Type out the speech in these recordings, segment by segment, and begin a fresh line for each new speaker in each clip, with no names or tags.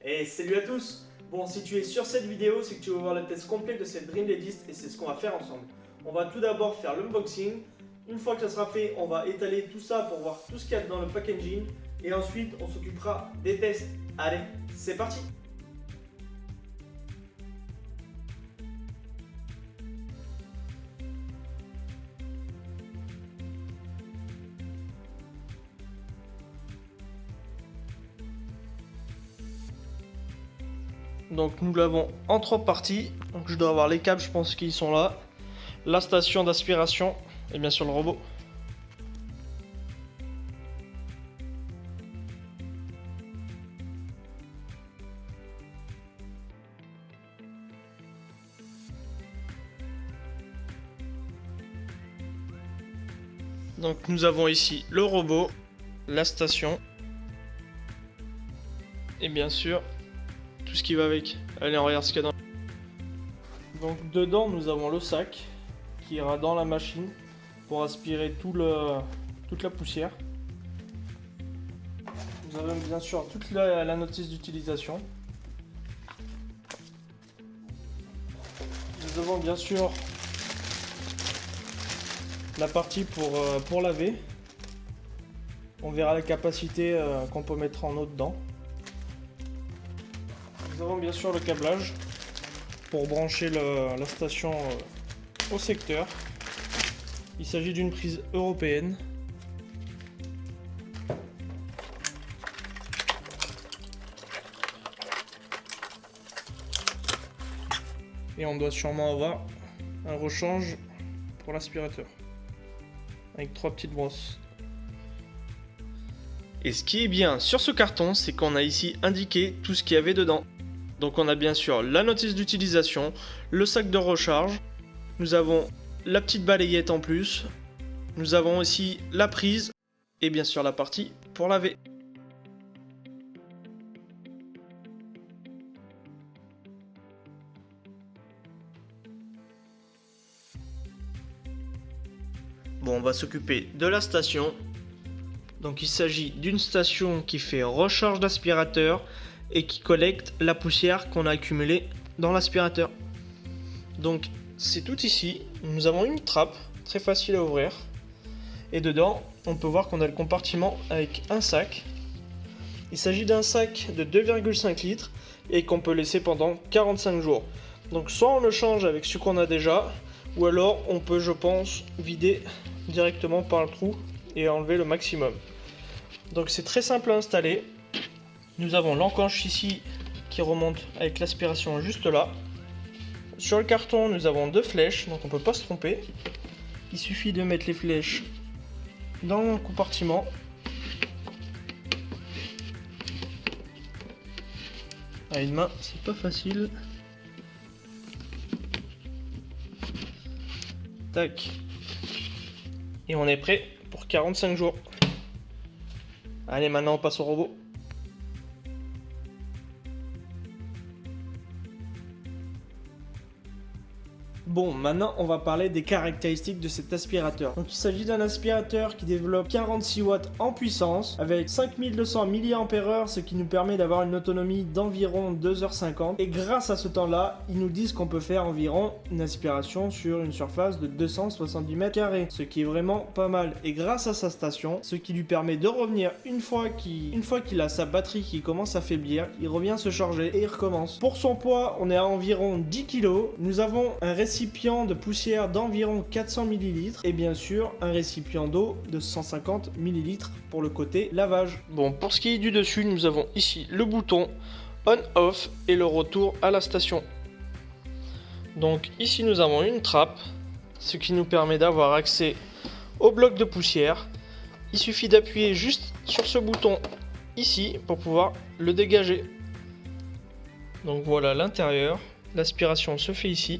Et salut à tous. Bon, si tu es sur cette vidéo, c'est que tu vas voir le test complet de cette Dream Ladist et c'est ce qu'on va faire ensemble. On va tout d'abord faire l'unboxing. Une fois que ça sera fait, on va étaler tout ça pour voir tout ce qu'il y a dans le packaging. Et ensuite, on s'occupera des tests. Allez, c'est parti! Donc nous l'avons en 3 parties. Donc je dois avoir les câbles, je pense qu'ils sont là. La station d'aspiration et bien sûr le robot. Donc nous avons ici le robot, la station et bien sûr tout ce qui va avec. Allez, on regarde ce qu'il y a dans. Donc dedans nous avons le sac qui ira dans la machine pour aspirer toute la poussière. Nous avons bien sûr toute la notice d'utilisation. Nous avons bien sûr la partie pour laver. On verra la capacité qu'on peut mettre en eau dedans. Nous avons bien sûr le câblage pour brancher la station au secteur. Il s'agit d'une prise européenne. Et on doit sûrement avoir un rechange pour l'aspirateur avec 3 petites brosses. Et ce qui est bien sur ce carton, c'est qu'on a ici indiqué tout ce qu'il y avait dedans. Donc on a bien sûr la notice d'utilisation, le sac de recharge, nous avons la petite balayette en plus, nous avons aussi la prise et bien sûr la partie pour laver. Bon, on va s'occuper de la station. Donc il s'agit d'une station qui fait recharge d'aspirateur et qui collecte la poussière qu'on a accumulée dans l'aspirateur. Donc c'est tout ici. Nous avons une trappe très facile à ouvrir. Et dedans, on peut voir qu'on a le compartiment avec un sac. Il s'agit d'un sac de 2,5 litres et qu'on peut laisser pendant 45 jours. Donc soit on le change avec ce qu'on a déjà, ou alors on peut, je pense, vider directement par le trou et enlever le maximum. Donc c'est très simple à installer. Nous avons l'encanche ici qui remonte avec l'aspiration juste là. Sur le carton, nous avons 2 flèches, donc on ne peut pas se tromper. Il suffit de mettre les flèches dans le compartiment. À une main, c'est pas facile. Tac. Et on est prêt pour 45 jours. Allez, maintenant on passe au robot. Bon, maintenant on va parler des caractéristiques de cet aspirateur. Donc il s'agit d'un aspirateur qui développe 46 watts en puissance avec 5200 mAh, ce qui nous permet d'avoir une autonomie d'environ 2h50. Et grâce à ce temps-là, ils nous disent qu'on peut faire environ une aspiration sur une surface de 270 m², ce qui est vraiment pas mal. Et grâce à sa station, ce qui lui permet de revenir une fois qu'il a sa batterie qui commence à faiblir, il revient se charger et il recommence. Pour son poids, on est à environ 10 kg. Nous avons un récipient de poussière d'environ 400 ml et bien sûr un récipient d'eau de 150 ml pour le côté lavage. Bon, pour ce qui est du dessus, nous avons ici le bouton on-off et le retour à la station. Donc ici nous avons une trappe, ce qui nous permet d'avoir accès au bloc de poussière. Il suffit d'appuyer juste sur ce bouton ici pour pouvoir le dégager. Donc voilà l'intérieur, l'aspiration se fait ici.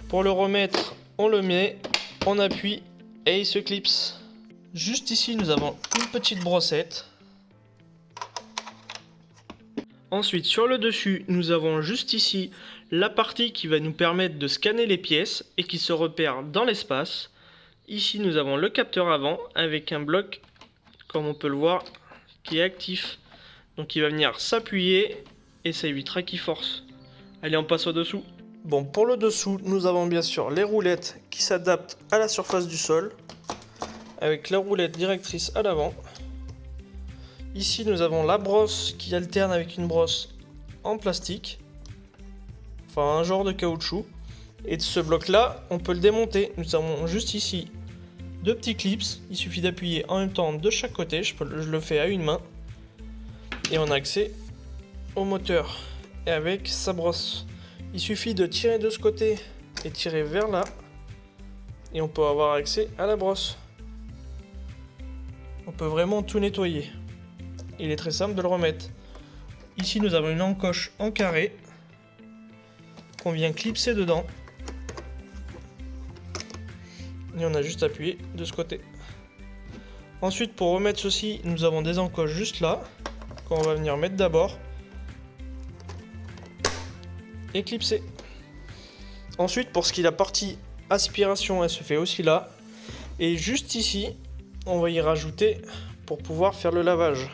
Pour le remettre, on le met, on appuie et il se clipse. Juste ici, nous avons une petite brossette. Ensuite, sur le dessus, nous avons juste ici la partie qui va nous permettre de scanner les pièces et qui se repère dans l'espace. Ici, nous avons le capteur avant avec un bloc, comme on peut le voir, qui est actif. Donc il va venir s'appuyer et ça évitera qu'il force. Allez, on passe au dessous. Bon, pour le dessous, nous avons bien sûr les roulettes qui s'adaptent à la surface du sol, avec la roulette directrice à l'avant. Ici, nous avons la brosse qui alterne avec une brosse en plastique, enfin un genre de caoutchouc. Et de ce bloc-là, on peut le démonter. Nous avons juste ici deux petits clips. Il suffit d'appuyer en même temps de chaque côté. Je le fais à une main. Et on a accès au moteur et avec sa brosse. Il suffit de tirer de ce côté et tirer vers là et on peut avoir accès à la brosse. On peut vraiment tout nettoyer. Il est très simple de le remettre. Ici nous avons une encoche en carré qu'on vient clipser dedans et on a juste appuyé de ce côté. Ensuite, pour remettre ceci, nous avons des encoches juste là qu'on va venir mettre d'abord et clipser. Ensuite, pour ce qui est la partie aspiration, elle se fait aussi là. Et juste ici, on va y rajouter pour pouvoir faire le lavage.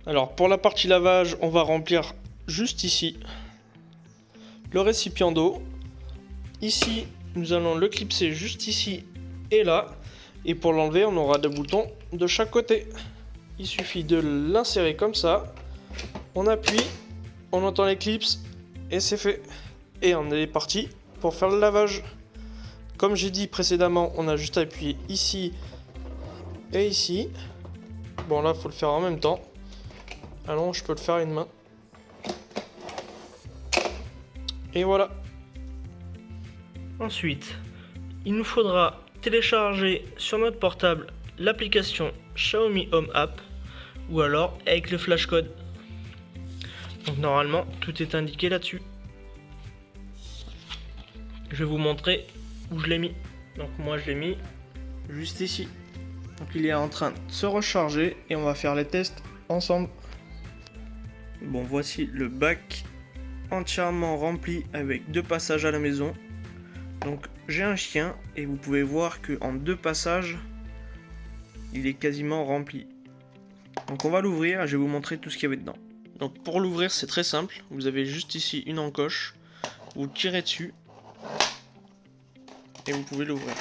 Alors pour la partie lavage, on va remplir juste ici le récipient d'eau. Ici, nous allons le clipser juste ici et là. Et pour l'enlever, on aura deux boutons de chaque côté. Il suffit de l'insérer comme ça. On appuie, on entend les clips et c'est fait. Et on est parti pour faire le lavage. Comme j'ai dit précédemment, on a juste appuyé ici et ici. Bon là, il faut le faire en même temps. Alors je peux le faire à une main. Et voilà. Ensuite, il nous faudra télécharger sur notre portable l'application Xiaomi Home App ou alors avec le flash code. Donc normalement, tout est indiqué là-dessus. Je vais vous montrer où je l'ai mis. Donc moi je l'ai mis juste ici. Donc il est en train de se recharger et on va faire les tests ensemble. Bon, voici le bac entièrement rempli avec 2 passages à la maison. Donc j'ai un chien et vous pouvez voir que en 2 passages il est quasiment rempli. Donc on va l'ouvrir et je vais vous montrer tout ce qu'il y avait dedans. Donc pour l'ouvrir c'est très simple, vous avez juste ici une encoche, vous tirez dessus et vous pouvez l'ouvrir.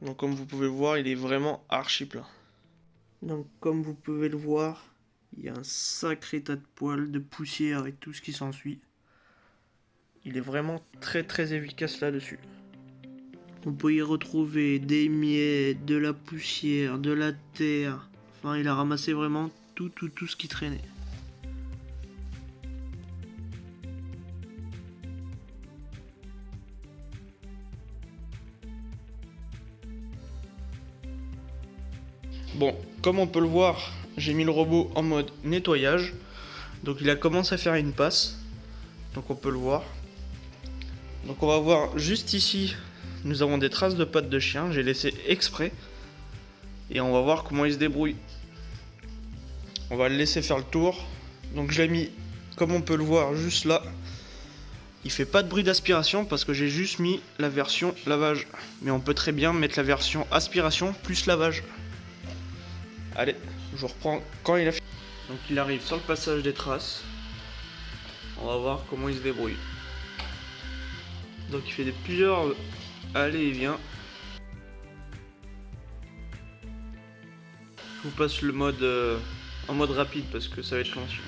Donc comme vous pouvez le voir, il est vraiment archi plein. Donc comme vous pouvez le voir, il y a un sacré tas de poils, de poussière et tout ce qui s'ensuit. Il est vraiment très efficace là-dessus. On peut y retrouver des miettes, de la poussière, de la terre. Enfin, il a ramassé vraiment tout ce qui traînait. Bon, comme on peut le voir, j'ai mis le robot en mode nettoyage. Donc il a commencé à faire une passe. Donc on peut le voir. Donc on va voir juste ici, nous avons des traces de pattes de chien. J'ai laissé exprès. Et on va voir comment il se débrouille. On va le laisser faire le tour. Donc je l'ai mis, comme on peut le voir, juste là. Il fait pas de bruit d'aspiration parce que j'ai juste mis la version lavage. Mais on peut très bien mettre la version aspiration plus lavage. Allez, je reprends quand il a fini. Donc il arrive sur le passage des traces. On va voir comment il se débrouille. Donc il fait plusieurs allées et vient. Je vous passe le mode en mode rapide parce que ça va être silencieux.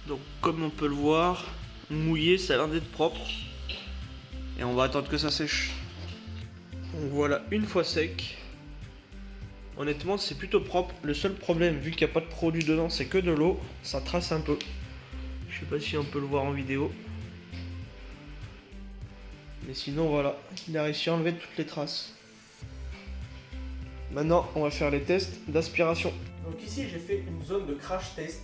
Donc comme on peut le voir, mouillé, ça a l'air d'être propre. Et on va attendre que ça sèche. Donc voilà, une fois sec. Honnêtement c'est plutôt propre. Le seul problème, vu qu'il n'y a pas de produit dedans, c'est que de l'eau. Ça trace un peu. Je sais pas si on peut le voir en vidéo. Mais sinon voilà, il a réussi à enlever toutes les traces. Maintenant on va faire les tests d'aspiration. Donc ici j'ai fait une zone de crash test.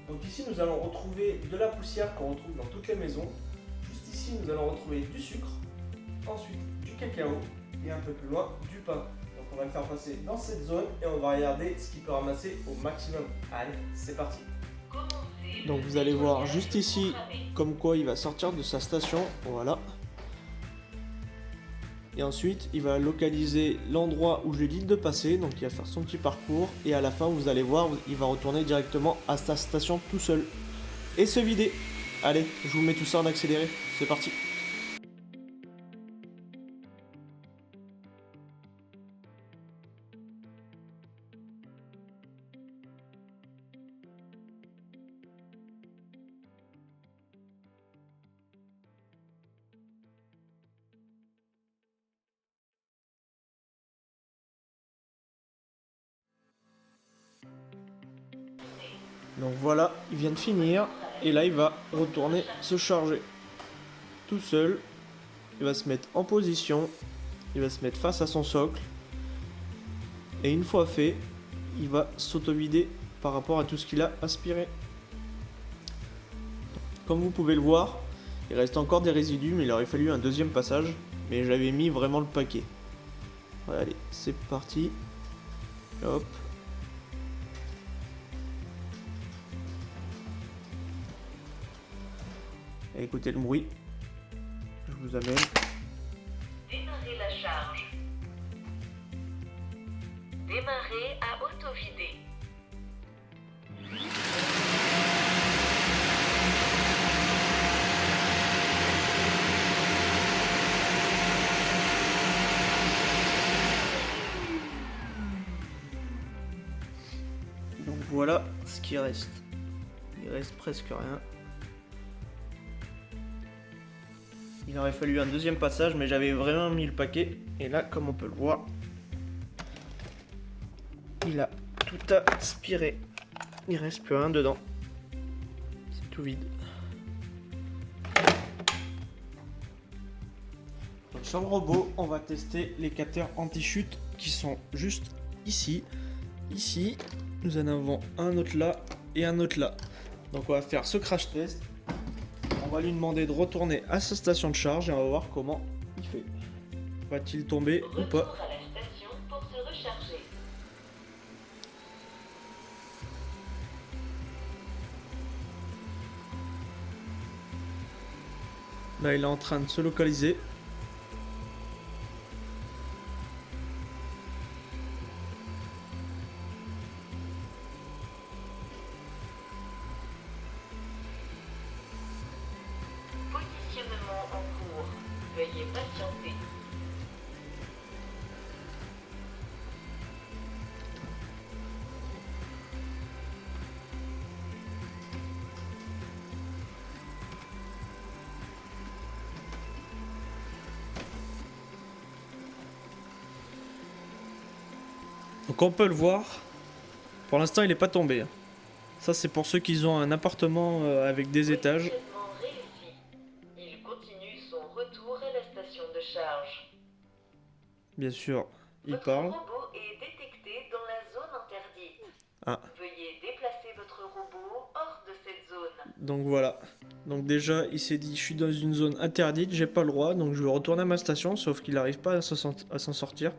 Donc ici nous allons retrouver de la poussière qu'on retrouve dans toutes les maisons. Juste ici nous allons retrouver du sucre, ensuite du cacao et un peu plus loin du pain. Donc on va le faire passer dans cette zone et on va regarder ce qu'il peut ramasser au maximum. Allez, c'est parti.
Commencer.
Donc vous allez voir juste ici comme quoi il va sortir de sa station, voilà. Et ensuite il va localiser l'endroit où je lui ai dit de passer, donc il va faire son petit parcours. Et à la fin vous allez voir, il va retourner directement à sa station tout seul. Et se vider. Allez, je vous mets tout ça en accéléré, c'est parti. Donc voilà, il vient de finir. Et là il va retourner se charger. Tout seul. Il va se mettre en position. Il va se mettre face à son socle. Et une fois fait, il va s'auto-vider par rapport à tout ce qu'il a aspiré. Comme vous pouvez le voir, il reste encore des résidus, mais il aurait fallu un deuxième passage. Mais j'avais mis vraiment le paquet. Voilà, allez, c'est parti. Hop. Et écoutez le bruit. Je vous amène.
Démarrer la charge. Démarrer à auto-vider.
Donc voilà ce qui reste. Il reste presque rien. Il aurait fallu un deuxième passage, mais j'avais vraiment mis le paquet. Et là, comme on peut le voir, il a tout aspiré. Il reste plus rien dedans. C'est tout vide. Donc sur le robot, on va tester les capteurs anti-chute qui sont juste ici. Ici, nous en avons un autre là et un autre là. Donc on va faire ce crash test. On va lui demander de retourner à sa station de charge et on va voir comment il fait. Va-t-il tomber ou pas?
Retour à la station pour se recharger.
Là, il est en train de se localiser.
Positionnement en cours. Veuillez patienter.
Donc on peut le voir. Pour l'instant, il n'est pas tombé. Ça, c'est pour ceux qui ont un appartement avec des étages.
Positionnement réussi. Il continue son retour à la station de charge.
Bien sûr, il
Votre
parle.
robot est détecté dans la zone interdite.
Ah.
Veuillez déplacer votre robot hors de cette zone.
Donc voilà. Donc déjà, il s'est dit, je suis dans une zone interdite, j'ai pas le droit, donc je vais retourner à ma station, sauf qu'il n'arrive pas à s'en sortir.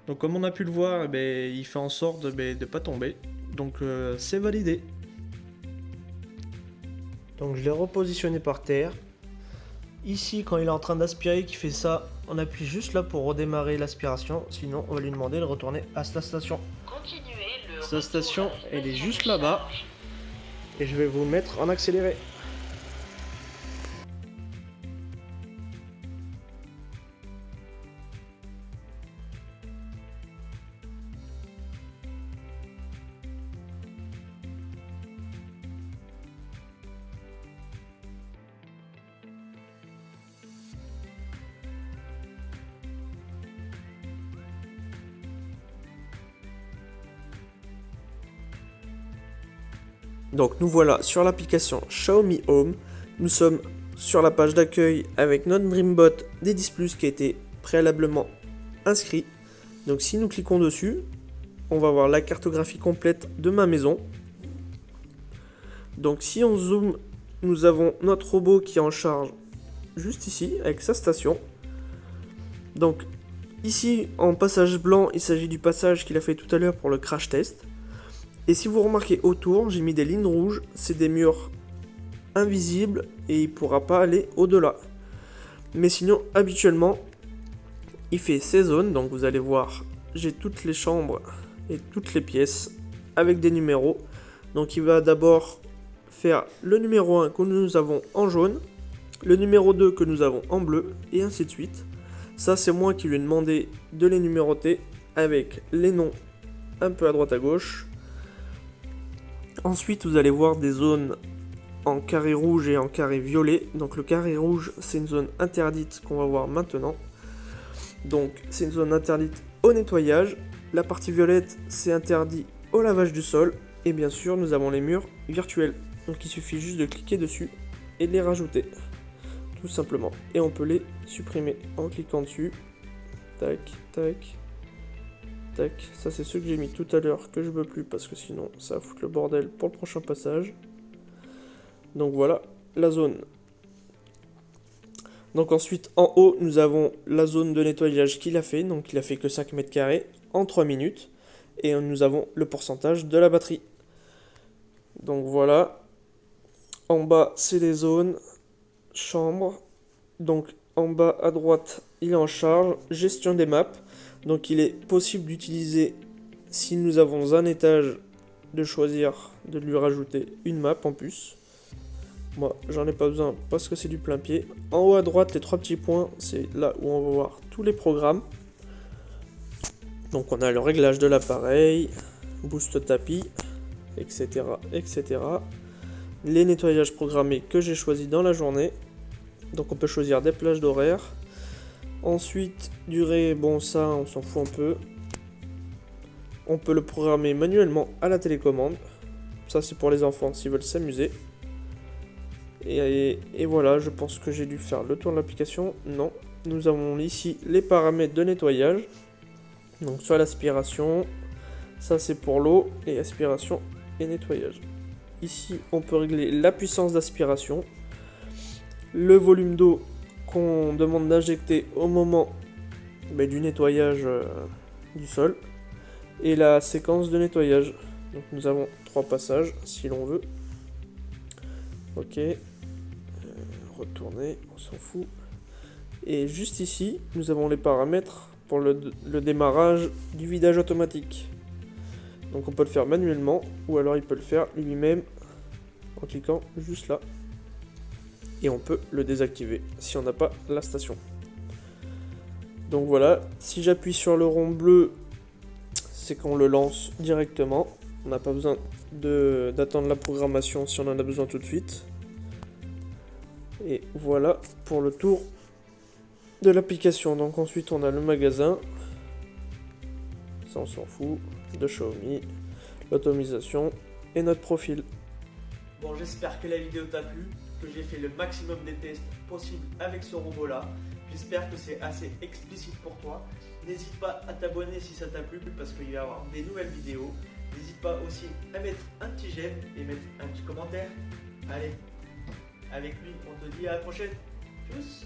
Donc comme on a pu le voir, eh ben, il fait en sorte de pas tomber. Donc c'est validé. Donc je l'ai repositionné par terre. Ici, quand il est en train d'aspirer, qu'il fait ça, on appuie juste là pour redémarrer l'aspiration. Sinon, on va lui demander de retourner à sa station.
Continuez le
Sa
retour
station,
à la
elle est
station
juste
de
là-bas.
charge.
Et je vais vous le mettre en accéléré. Donc nous voilà sur l'application Xiaomi Home. Nous sommes sur la page d'accueil avec notre Dreambot D10 Plus qui a été préalablement inscrit. Donc si nous cliquons dessus, on va voir la cartographie complète de ma maison. Donc si on zoome, nous avons notre robot qui est en charge juste ici avec sa station. Donc ici en passage blanc, il s'agit du passage qu'il a fait tout à l'heure pour le crash test. Et si vous remarquez autour, j'ai mis des lignes rouges, c'est des murs invisibles et il ne pourra pas aller au-delà. Mais sinon, habituellement, il fait ces zones, donc vous allez voir, j'ai toutes les chambres et toutes les pièces avec des numéros. Donc il va d'abord faire le numéro 1 que nous avons en jaune, le numéro 2 que nous avons en bleu, et ainsi de suite. Ça, c'est moi qui lui ai demandé de les numéroter avec les noms un peu à droite à gauche. Ensuite, vous allez voir des zones en carré rouge et en carré violet. Donc le carré rouge, c'est une zone interdite qu'on va voir maintenant. Donc c'est une zone interdite au nettoyage. La partie violette, c'est interdit au lavage du sol. Et bien sûr, nous avons les murs virtuels. Donc il suffit juste de cliquer dessus et de les rajouter. Tout simplement. Et on peut les supprimer en cliquant dessus. Tac, tac, tac. Ça, c'est ceux que j'ai mis tout à l'heure que je veux plus parce que sinon, ça va foutre le bordel pour le prochain passage. Donc voilà la zone. Donc ensuite, en haut, nous avons la zone de nettoyage qu'il a fait. Donc il a fait que 5 mètres carrés en 3 minutes. Et nous avons le pourcentage de la batterie. Donc voilà. En bas, c'est les zones. Chambre. Donc en bas à droite, il est en charge. Gestion des maps. Donc il est possible d'utiliser, si nous avons un étage, de choisir de lui rajouter une map en plus. Moi, j'en ai pas besoin parce que c'est du plein pied. En haut à droite, les 3 petits points, c'est là où on va voir tous les programmes. Donc on a le réglage de l'appareil, boost tapis, etc., etc. Les nettoyages programmés que j'ai choisis dans la journée. Donc on peut choisir des plages d'horaire. Ensuite, durée, bon ça on s'en fout un peu. On peut le programmer manuellement à la télécommande. Ça c'est pour les enfants s'ils veulent s'amuser. Et voilà, je pense que j'ai dû faire le tour de l'application. Non, nous avons ici les paramètres de nettoyage. Donc soit l'aspiration, ça c'est pour l'eau, et aspiration et nettoyage. Ici on peut régler la puissance d'aspiration, le volume d'eau qu'on demande d'injecter au moment du nettoyage du sol, et la séquence de nettoyage. Donc nous avons 3 passages si l'on veut. Ok, retourner, on s'en fout. Et juste ici, nous avons les paramètres pour le démarrage du vidage automatique. Donc on peut le faire manuellement, ou alors il peut le faire lui-même en cliquant juste là. Et on peut le désactiver si on n'a pas la station. Donc voilà, si j'appuie sur le rond bleu, c'est qu'on le lance directement. On n'a pas besoin d'attendre la programmation si on en a besoin tout de suite. Et voilà pour le tour de l'application. Donc ensuite on a le magasin, ça on s'en fout, de Xiaomi, l'automatisation et notre profil. Bon, j'espère que la vidéo t'a plu, que j'ai fait le maximum des tests possibles avec ce robot là. J'espère que c'est assez explicite pour toi. N'hésite pas à t'abonner si ça t'a plu parce qu'il va y avoir des nouvelles vidéos. N'hésite pas aussi à mettre un petit j'aime et mettre un petit commentaire. Allez, avec lui on te dit à la prochaine. Tchuss.